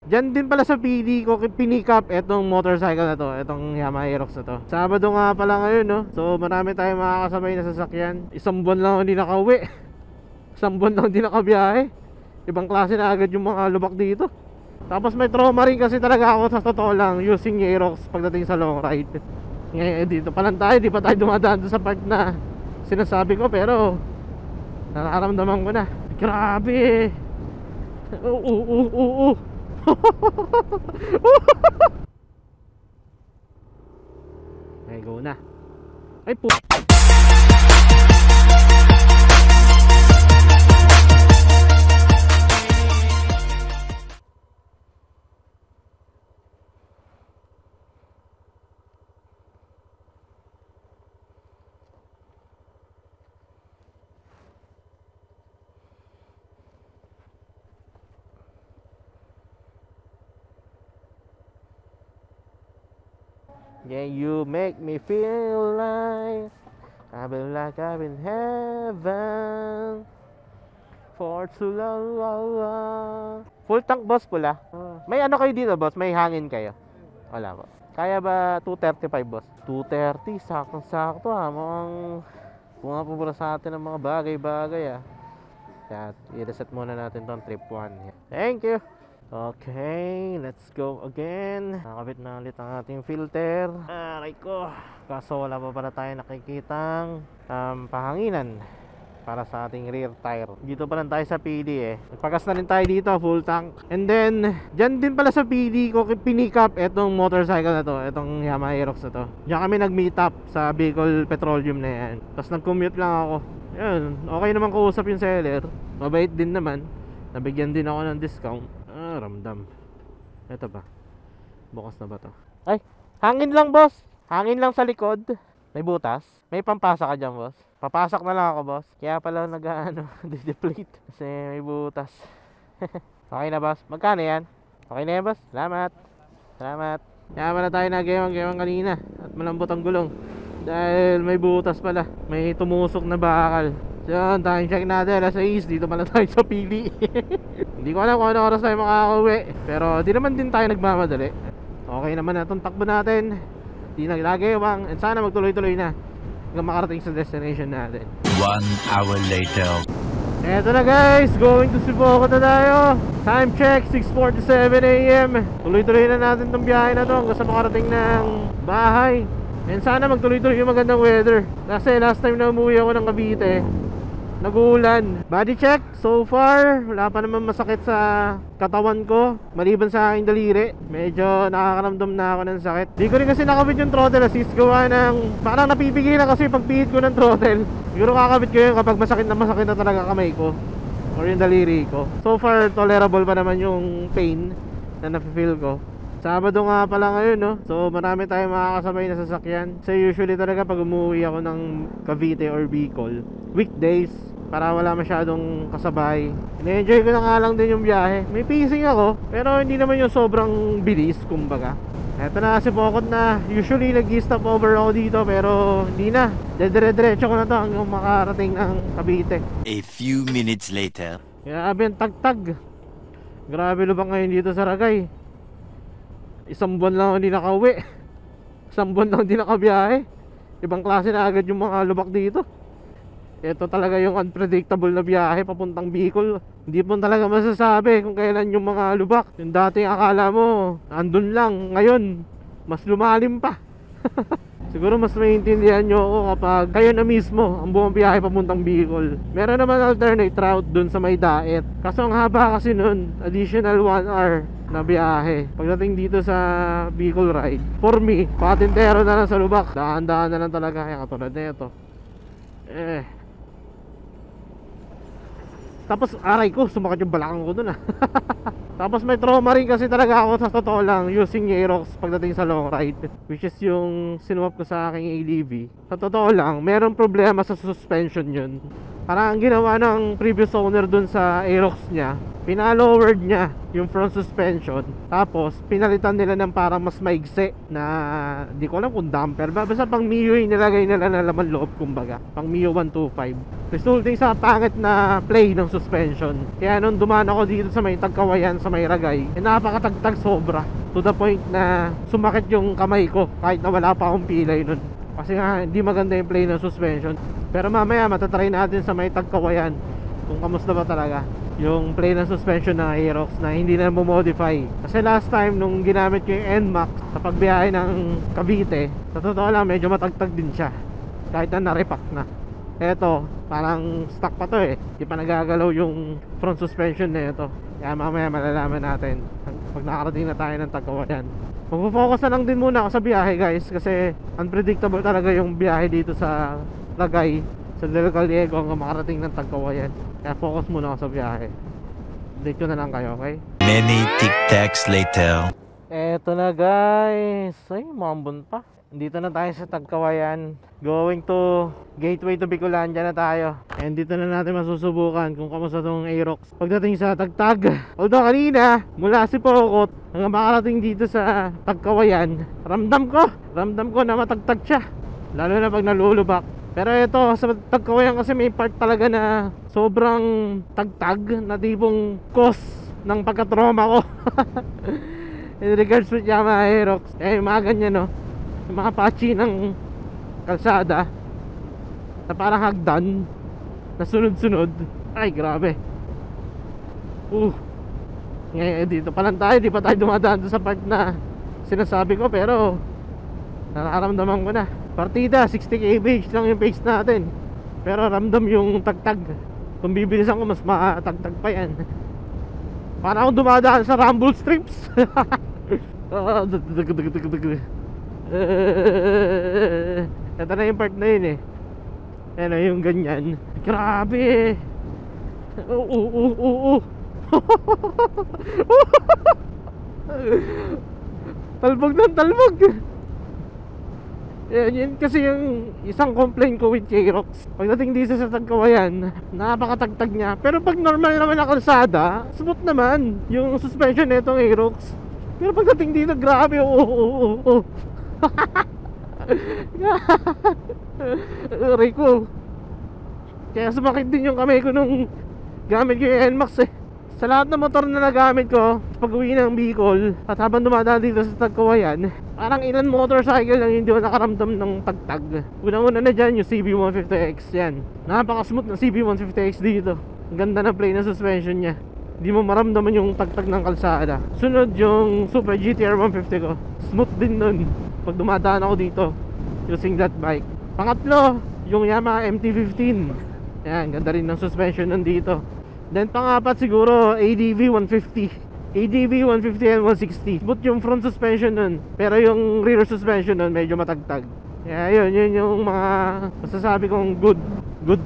Diyan din pala sa PD ko pinick up etong motorcycle na to, etong Yamaha Aerox na to. Sabado nga pala ngayon, no? So marami tayong makakasabay na sasakyan. Isang buwan lang hindi nakauwi. Isang buwan lang hindi nakabiyahe. Ibang klase na agad yung mga lubak dito. Tapos may trauma rin kasi talaga ako sa totoo lang using Aerox pagdating sa long ride. Ngayon dito pa lang tayo, di pa tayo dumadaan sa part na sinasabi ko, pero nararamdaman ko na. Grabe. Okay, go na. Ay po. Yeah, you make me feel like I've been heaven for too long. Full tank boss pula. May ano kayo dito boss? May hangin kayo? Wala po. Kaya ba 235 boss? 230, saktong-sakto ha. Mukhang pumapabura sa atin ng mga bagay-bagay ah. Kaya i-reset muna natin tong trip 1. Thank you. Okay, let's go again. Nakakabit na ulit ang ating filter. Aray ko. Kaso wala pa pala tayo nakikitang pahanginan para sa ating rear tire. Dito pa lang tayo sa PD eh. Nagpagas na rin tayo dito, full tank. And then, dyan din pala sa PD ko pinick up etong motorcycle na to, etong Yamaha Aerox na to. Diyan kami nag-meet up sa Bicol Petroleum na yan. Tapos nag-commute lang ako. Yun, okay naman kausap yung seller. Mabait din naman. Nabigyan din ako ng discount. Ramdam. Ito ba? Bukas na ba to? Ay, hangin lang boss. Hangin lang sa likod. May butas. May pampasa ka dyan boss. Papasok na lang ako boss. Kaya pala de-deplete. Kasi may butas. Okay na boss. Magkano yan? Okay na yan boss. Salamat. Salamat. Kaya pala tayo nagewang-gewang kanina. At malambot ang gulong. Dahil may butas pala. May tumusok na bakal. So yun, time check natin, alas 6, dito pala tayo sa pili. Hindi ko alam kung ano oras tayo makakauwi, pero di naman din tayo nagmamadali. Okay naman na itong takbo natin. Di naglagewang, and sana magtuloy-tuloy na hanggang makarating sa destination natin. 1 hour later. Eto na guys, going to Sibogo na tayo. Time check, 6:47 AM. Tuloy-tuloy na natin itong biyahe na to hanggang sa makarating ng bahay. And sana magtuloy-tuloy yung magandang weather. Kasi last time na umuwi ako ng Cavite, nag-uulan. Body check, so far wala pa naman masakit sa katawan ko, maliban sa aking daliri. Medyo nakakaramdam na ako ng sakit. Di ko rin kasi nakabit yung throttle assist, gawa ng parang napipigilan kasi pagpihit ko ng throttle. Siguro kakabit ko yun kapag masakit na talaga kamay ko or yung daliri ko. So far tolerable pa naman yung pain na nafe-feel ko. Sabado nga pala ngayon, no? So marami tayong makakasabay na sasakyan. So usually talaga pag umuwi ako ng Cavite or Bicol, weekdays, para wala masyadong kasabay. Ina-enjoy ko na nga lang din yung biyahe. May pacing ako, pero hindi naman yung sobrang bilis, kumbaga. Eto na kasi Pokot na. Usually nag-stop over ako dito, pero hindi na. Dire-diretso ko na to hanggang makarating ng Cavite. A few minutes later. Grabe ang tagtag. Grabe lubak ngayon dito sa Ragay. Isang buwan lang hindi nakauwi. Isang buwan lang hindi nakabiyahe. Ibang klase na agad yung mga lubak dito. Ito talaga yung unpredictable na biyahe papuntang Bicol. Hindi mo talaga masasabi kung kailan yung mga lubak. Yung dating akala mo andun lang, ngayon mas lumalim pa. Siguro mas maintindihan nyo ako kapag kayo na mismo ang buong biyahe papuntang Bicol. Meron naman alternate route dun sa may Daet. Kaso ang haba kasi nun, additional 1 hour na biyahe. Pagdating dito sa Bicol ride, for me, patintero na lang sa lubak. Dahan-dahan na lang talaga. Kaya katulad na ito. Tapos aray ko, sumakit yung balakang ko dun ah. Tapos may trauma rin kasi talaga ako sa totoo lang using Aerox pagdating sa long ride, which is yung sinuwap ko sa aking ADV. Sa totoo lang, meron problema sa suspension yun. Parang ang ginawa ng previous owner dun sa Aerox niya, pinalowered niya yung front suspension. Tapos pinalitan nila ng parang mas maigsi na di ko alam kung damper ba, basta pang Mio yung nilagay nila na laman loob, kumbaga pang Mio 125, resulting sa pangit na play ng suspension. Kaya nung dumaan ako dito sa may Tagkawayan, sa may Ragay, napakatagtag sobra, to the point na sumakit yung kamay ko kahit na wala pa akong pilay nun, kasi nga hindi maganda yung play ng suspension. Pero mamaya matatry natin sa may Tagkawayan kung kamusta ba talaga yung play ng suspension ng Aerox na hindi na mo-modify. Kasi last time nung ginamit ko yung NMAX sa pagbiyahe ng Cavite, sa totoo lang medyo matagtag din siya kahit na na-repack na. Eto, parang stock pa to eh, di pa nagagalaw yung front suspension na ito. Kaya mamaya malalaman natin pag nakarating na tayo ng Tagkawayan. Magpo-focus na lang din muna ako sa biyahe guys, kasi unpredictable talaga yung biyahe dito sa Lagay, sa Del Gallego hanggang makarating ng Tagkawayan. Kaya focus muna ako sa biyahe. Update ko na lang kayo, okay? Many tic-tacs later. Eto na guys. Ay, mambon pa. Dito na tayo sa Tagkawayan. Going to Gateway to Bicolandia na tayo. And dito na natin masusubukan kung kamusta tong Aerox pagdating sa Tagtag. Although kanina, mula si Pokot hanggang makarating dito sa Tagkawayan, ramdam ko na matagtag siya, lalo na pag nalulubak. Pero ito sa Tagkawayan kasi may part talaga na sobrang tagtag, na tipong cause ng pagkatroma ko in regards with Yamaha Aerox. Eh mga ganyan no, yung mga patchy ng kalsada na parang hagdan na sunod-sunod. Ay grabe. Ngayon dito pa lang tayo, di pa tayo dumadaan sa part na sinasabi ko, pero nararamdaman ko na. Partida 60 km/h lang yung pace natin, pero ramdam yung tagtag. Kung bibilisan ko mas matagtag pa yan. Para akong dumadaan sa rumble strips. Ito na yung part na yun eh. Ano yung ganyan. Grabe. Talbog ng talbog. Yun kasi yung isang complaint ko with Aerox. Pagdating dito sa Tagkawayan, napakatagtag niya. Pero pag normal naman na kalsada, smooth naman yung suspension nitong Aerox. Pero pagdating dito, grabe. Aray ko. Kaya sumakit din yung kamay ko nung gamit ko yung NMAX eh. Sa lahat ng motor na nagamit ko pag uwi ng Bicol at habang dumadaan dito sa Tagkawayan, parang ilan motorcycle lang hindi ko nakaramdam ng tagtag. Unang-una na dyan yung CB150X. Yan, napaka-smooth na CB150X dito. Ang ganda na play na suspension niya, hindi mo maramdaman yung tagtag ng kalsada. Sunod yung Super GTR 150 ko, smooth din nun pag dumadaan ako dito using that bike. Pangatlo, yung Yamaha MT-15. Yan, ganda rin ng suspension nandito. Then pangapat siguro ADV 150. ADV 150 and 160. Smooth yung front suspension nun, pero yung rear suspension nun medyo matagtag. Kaya yun yung mga masasabi kong good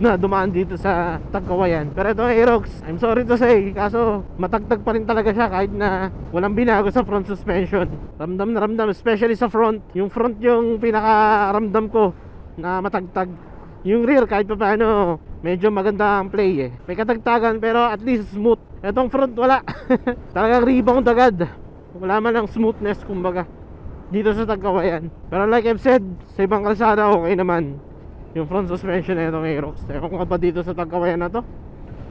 na dumaan dito sa Tagkawayan. Pero itong Aerox, I'm sorry to say, kaso matagtag pa rin talaga siya kahit na walang binago sa front suspension. Ramdam na ramdam, especially sa front. Yung front yung pinaka-ramdam ko na matagtag. Yung rear kahit pa paano medyo maganda ang play eh. May katagtagan pero at least smooth. Etong front wala. Talagang rebound agad. Wala man ang smoothness kumbaga dito sa Tagkawayan. Pero like I've said, sa ibang kalsada okay naman yung front suspension na itong Aerox. Ewan ko ba dito sa Tagkawayan na to,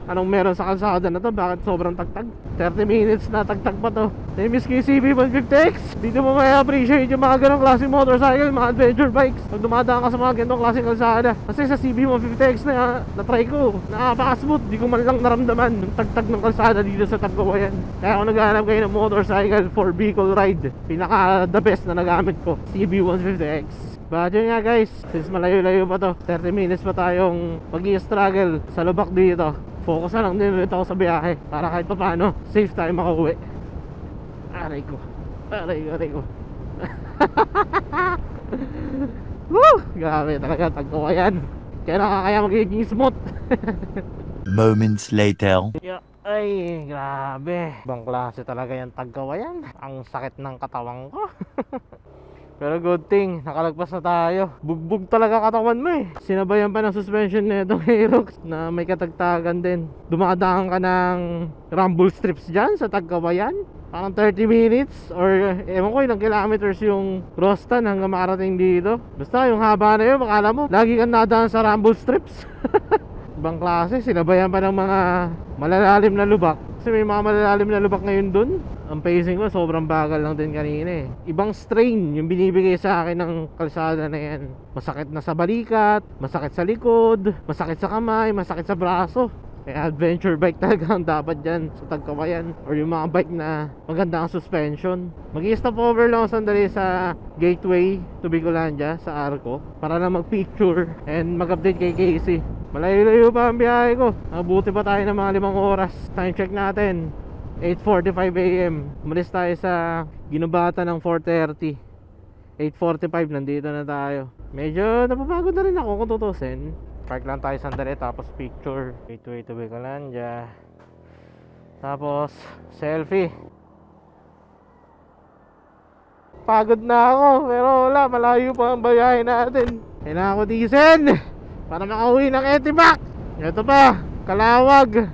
anong meron sa kalsada na to, bakit sobrang tagtag? 30 minutes na tagtag pa to. Namiss ko yung CB150X. Dito mo may appreciate yung mga ganong klaseng motorcycle, mga adventure bikes pag dumadaan ka sa mga ganong klaseng kalsada. Kasi sa CB150X na try ko, napaka-smooth. Di ko man lang naramdaman yung tagtag ng kalsada dito sa Tagkawayan. Kaya ako naghahanap kayo ng motorcycle for vehicle ride, pinaka the best na nagamit ko, CB150X. But yun nga guys, since malayo-layo pa to, 30 minutes pa tayong mag-i-struggle sa lubak dito, focus na lang din ulit ako sa biyahe para kahit pa paano safe tayo makauwi. Aray ko. Woo! Grabe talaga Tagkawayan. Kaya nakakaya magiging smooth. Moments later. Ay, grabe. Ibang klase talaga yung Tagkawayan. Ang sakit ng katawan ko. Pero good thing, nakalagpas na tayo. Bugbog talaga katawan mo eh. Sinabayan pa ng suspension nitong Aerox na may katagtagan din. Dumadaan ka ng rumble strips dyan sa Tagkawayan. Parang 30 minutes or ewan ko ilang kilometers yung Rostan hanggang makarating dito. Basta yung haba na yun, makala mo lagi kang nadaan sa rumble strips. Ibang klase, sinabayan pa ng mga malalalim na lubak. Kasi may mga malalalim na lubak ngayon dun. Ang pacing ko sobrang bagal lang din kanina eh. Ibang strain yung binibigay sa akin ng kalsada na yan. Masakit na sa balikat, masakit sa likod, masakit sa kamay, masakit sa braso. Kaya adventure bike talaga ang dapat dyan sa Tagkawayan. Or yung mga bike na maganda ang suspension. Mag-i-stop over lang sandali sa gateway to Bicolandia sa Arco para lang mag-picture and mag-update kay Casey. Malayo-layo pa ang biyahe ko. Mabuti pa tayo ng mga 5 oras. Time check natin 8:45 AM. Umalis tayo sa Ginubata ng 4:30. 8:45 nandito na tayo. Medyo napapagod na rin ako kung tutusin. Park lang tayo sandali tapos picture. Gateway to Bicolandia. Tapos selfie. Pagod na ako pero wala, malayo pa ang biyahe natin. Kailangan ko diesel para makauwi ng Etibac. Ito pa, Kalawag.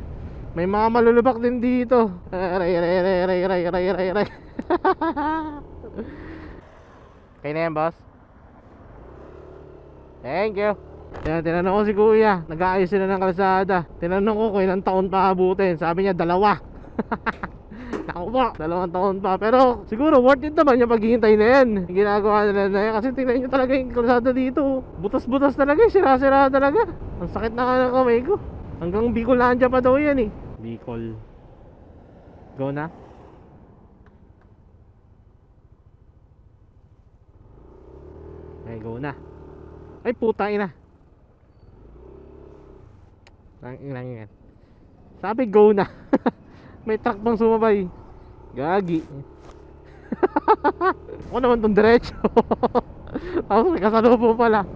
May mga malulubak din dito. Aray. Kaya na yan, boss. Thank you. Yan, tinanong ko si kuya, nag-aayos sila ng kalsada. Tinanong ko kung ilang taon pa abutin. Sabi niya 2. Naku po, 2 taon pa. Pero siguro worth it naman yung paghihintay na yan. Yung ginagawa nila na yan. Kasi tingnan nyo talaga yung kalsada dito. Butas-butas talaga, sira-sira talaga. Ang sakit na nga ng kamay ko. Hanggang Bicolandia pa daw yan eh. Bicol. Go na. Okay, go na. Ay puta ina. Lang yan. Sabi go na. May truck bang sumabay? Gagi. Ako naman tong diretso. Tapos may kasalubong pala.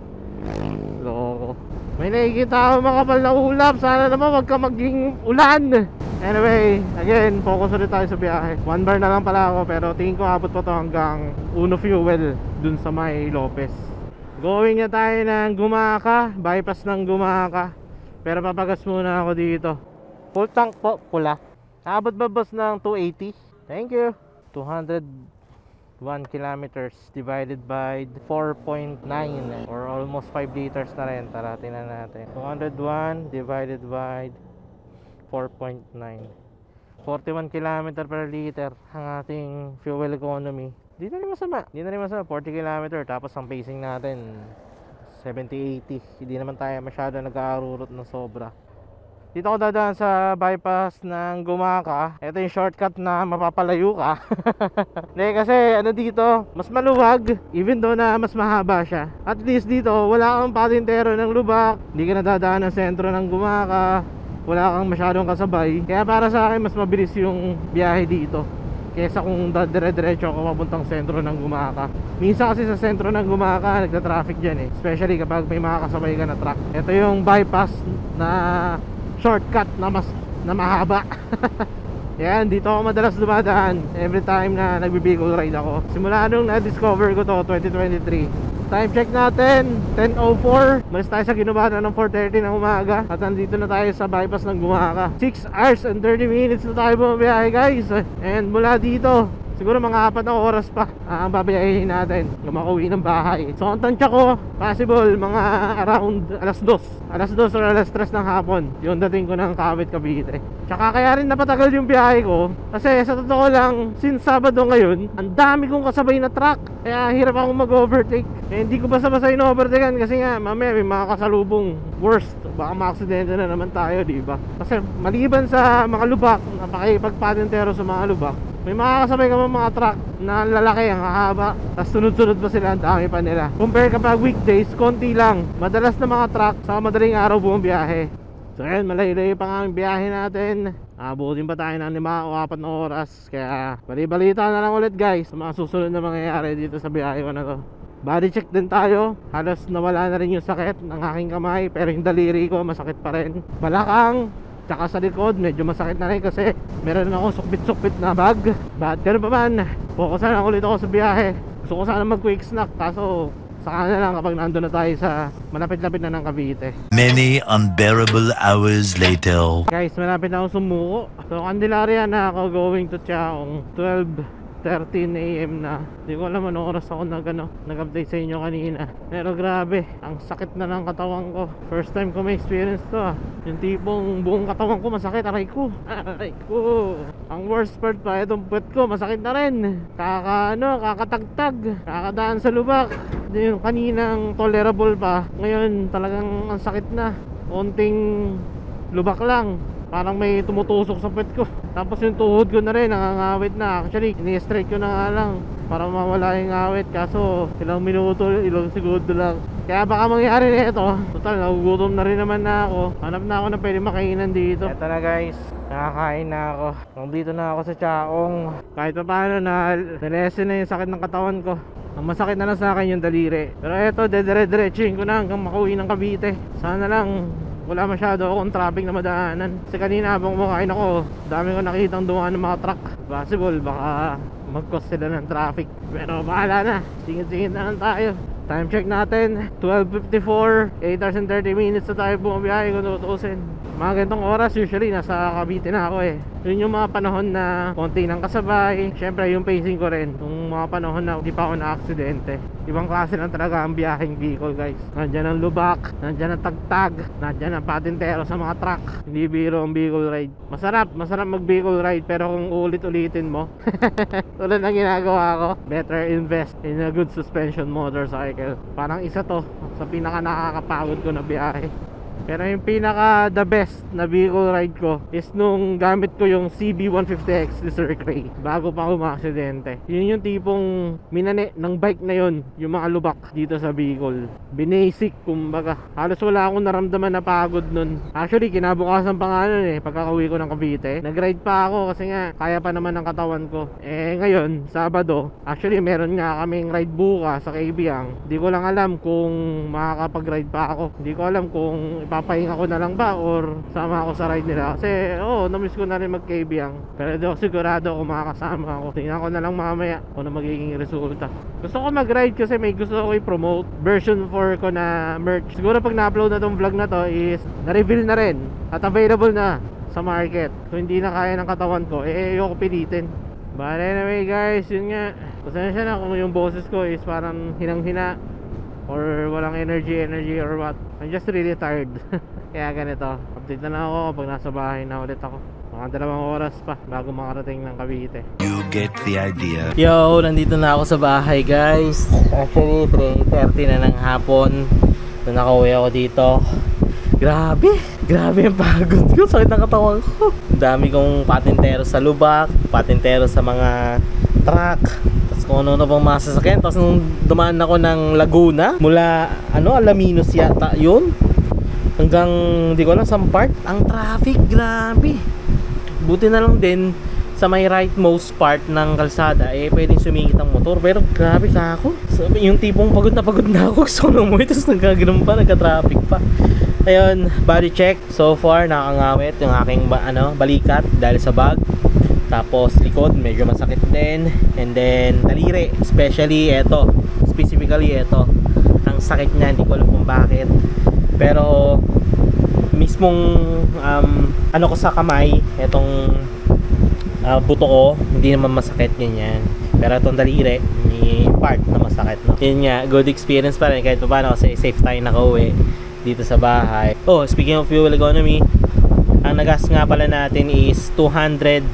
Loko. May nakikita ako makapal na ulap. Sana naman wag ka maging ulan. Anyway, again, focus ulit tayo sa biyahe. 1 bar na lang pala ako, pero tingin ko abot pa to hanggang Uno Fuel dun sa May Lopez. Going na tayo ng Gumaka, bypass ng Gumaka. Pero papagas muna ako dito. Full tank po, pula. Abot ba boss ng 280? Thank you. 201 kilometers divided by 4.9 or almost 5 liters na rin. Tara, tingnan natin. 201 divided by 4.9, 41 km per liter ang ating fuel economy. Di na rin masama, 40 km. Tapos ang pacing natin 70-80. Hindi naman tayo masyado nag-aarurot ng sobra. Dito ako dadaan sa bypass ng Gumaka. Ito yung shortcut na mapapalayo ka. Hindi kasi ano dito, mas maluwag. Even though na mas mahaba siya. At least dito, wala kang patintero ng lubak. Hindi ka nadadaan ng sentro ng Gumaka. Wala kang masyadong kasabay. Kaya para sa akin, mas mabilis yung biyahe dito kesa kung dire-diretso ako papuntang sentro ng Gumaka. Minsan kasi sa sentro ng Gumaka, nagta-traffic dyan eh. Especially kapag may mga kasabay ka na truck. Ito yung bypass na shortcut na mahaba. Yan, dito ako madalas dumadaan every time na nagbi-Bicol ride ako. Simula nung na-discover ko to 2023. Time check natin 10:04. Malis tayo sa Ginubata ng 4:30 ng umaga. At nandito na tayo sa bypass ng Gumaka. 6 hours and 30 minutes na tayo bumabiyahe guys. And mula dito siguro mga 4 na oras pa ang babayahin natin na makauwi ng bahay. So ang tansya ko, possible mga around alas 2 or alas 3 ng hapon yung dating ko ng Kawit, Cavite. Tsaka kaya rin napatagal yung biyahe ko kasi sa totoo lang, since Sabado ngayon, ang dami kong kasabay na truck. Kaya hirap akong mag-overtake. Hindi ko basta-basta in-overtakean kasi nga mamaya may mga kasalubong worst. Baka ma-aksidente na naman tayo, diba? Kasi maliban sa mga lubak, napakipagpatintero sa mga lubak, may makakasabay ka mga truck na lalaki, ang hahaba. Tapos sunod-sunod pa sila, ang dami pa nila. Compare kapag weekdays, konti lang. Madalas na mga truck sa madaling araw buong biyahe. So ayun, malayo-layo pa nga ang biyahe natin. Abutin pa tayo ng 5 o 4 na oras. Kaya bali-balita na lang ulit guys sa mga susunod na mangyayari dito sa biyahe ko na to. Body check din tayo. Halos nawala na rin yung sakit ng aking kamay, pero yung daliri ko masakit pa rin. Balakang tsaka sa likod medyo masakit na rin kasi meron akong sukbit-sukbit na bag. But ganoon pa man, focus na lang ulit ako sa biyahe. Gusto ko sana mag quick snack, kaso saka na lang kapag nandun na tayo sa malapit-lapit na ng Cavite. Many unbearable hours later. Guys, malapit na ako sumuko. So Candelaria na ako, going to Chaong. 12:13 AM na. Hindi ko alam anong oras ako nag-update sa inyo kanina. Pero grabe, ang sakit na ng katawan ko. First time ko may experience to Yung tipong buong katawan ko masakit. Aray ko. Ang worst part pa, itong puwet ko masakit na rin. Kakatagtag, kakadaan sa lubak. Yung kaninang tolerable pa, ngayon talagang ang sakit na. Konting lubak lang, parang may tumutusok sa puwet ko. Tapos yung tuhod ko na rin, nangangawit na. Actually, ini-straight ko na nga lang para mawala yung awit. Kaso, ilang minuto, ilang segundo lang. Kaya baka mangyari na ito. Total, nagugutom na rin naman na ako. Hanap na ako na pwede makainan dito. Eto na guys, nakakain na ako. Nandito na ako sa Chaong. Kahit pa paano na-lessen na yung sakit ng katawan ko. Ang masakit na lang sa akin yung daliri. Pero eto, dedire-diretsuhin ko na hanggang makauwi ng Cavite. Sana lang wala masyado akong traffic na madaanan. Kasi kanina habang kumakain ako, dami ko nakitang dumaan ng mga truck. Possible, baka mag-cause sila ng traffic. Pero bahala na, singit-singit na lang tayo. Time check natin, 12:54, 8 hours and 30 minutes na tayo bumabiyahe kung tutuusin. Mga ganitong oras, usually nasa Cavite na ako Yun yung mga panahon na konti ng kasabay. Siyempre yung pacing ko rin, yung mga panahon na di pa ako na-aksidente. Ibang klase lang talaga ang biyaheng Bicol guys. Nandyan ang lubak, nandyan ang tagtag, nandyan ang patintero sa mga truck. Hindi biro ang Bicol ride. Masarap mag Bicol ride, pero kung ulit-ulitin mo tulad ng ginagawa ko, better invest in a good suspension motorcycle. Parang isa to sa pinaka nakakapagod ko na biyahe. Pero yung pinaka the best na vehicle ride ko is nung gamit ko yung CB150X ni Sir Cray bago pa ako ma-aksidente. Yun yung tipong minane ng bike na yun, yung mga lubak dito sa Bicol. Binasic kumbaga. Halos wala akong naramdaman na pagod nun. Actually kinabukasan pa nga nun pagkakauwi ko ng Cavite. Nag-ride pa ako kasi nga kaya pa naman ng katawan ko. Ngayon, Sabado, actually meron nga kaming ride bukas sa Kaibiyang. Hindi ko lang alam kung makakapag-ride pa ako. Hindi ko alam kung papahinga ko na lang ba or sama ako sa ride nila. Kasi namiss ko na rin mag-Kaibiyang. Pero di ako sigurado kung makakasama ako. Tingnan ko na lang mamaya kung ano magiging resulta. Gusto ko mag-ride kasi may gusto ko i-promote. Version 4 ko na merch. Siguro pag na-upload na tong vlog na to is na-reveal na rin at available na sa market. Kung hindi na kaya ng katawan ko, ayoko pilitin. But anyway guys, yun nga, pasensya na kung yung boses ko is parang hinang-hina or walang energy or what. I'm just really tired. Kaya ganito, update na lang ako pag nasa bahay na ulit ako. Mga 2 oras pa bago makarating ng Cavite. You get the idea. Yo, nandito na ako sa bahay guys. Actually 3:30 na ng hapon nung nakauwi ako dito. Grabe yung pagod ko. Sakit ng katawan ko. Dami kong patintero sa lubak, patintero sa mga truck, tapos kung ano pang masasakyan. Tapos nung dumaan ako ng Laguna mula Alaminos yata yun hanggang hindi ko alam saan part, ang traffic grabe. Buti na lang din sa may rightmost part ng kalsada pwedeng sumingit ang motor, pero grabe ka ako. Yung tipong pagod na ako, gusto ko na umuwi tapos nagkaganoon pa, nagka-traffic pa. Ayun, body check. So far nakangawit yung aking balikat dahil sa bag. Tapos likod medyo masakit din. And then daliri, specifically ito ang sakit niya, hindi ko alam kung bakit. Pero mismong ko sa kamay, itong buto ko, hindi naman masakit ganyan. Pero itong daliri, may part na masakit, no? Yun nga, good experience pa rin kahit pa paano kasi safe tayo nakauwi dito sa bahay. Speaking of fuel economy, ang nagas nga pala natin is 235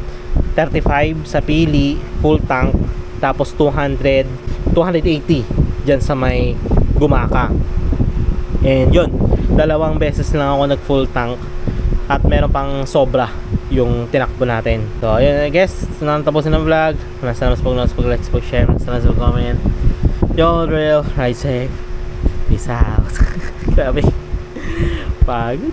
sa Pili full tank, tapos 280 dyan sa may Gumaka. And yun, 2 beses lang ako nag full tank at meron pang sobra yung tinakbo natin. So ayun, I guess tapusin ng vlog. Sana mas pag-like, share, sana comment. Yo, real, ride safe, peace out. Grabe pagod.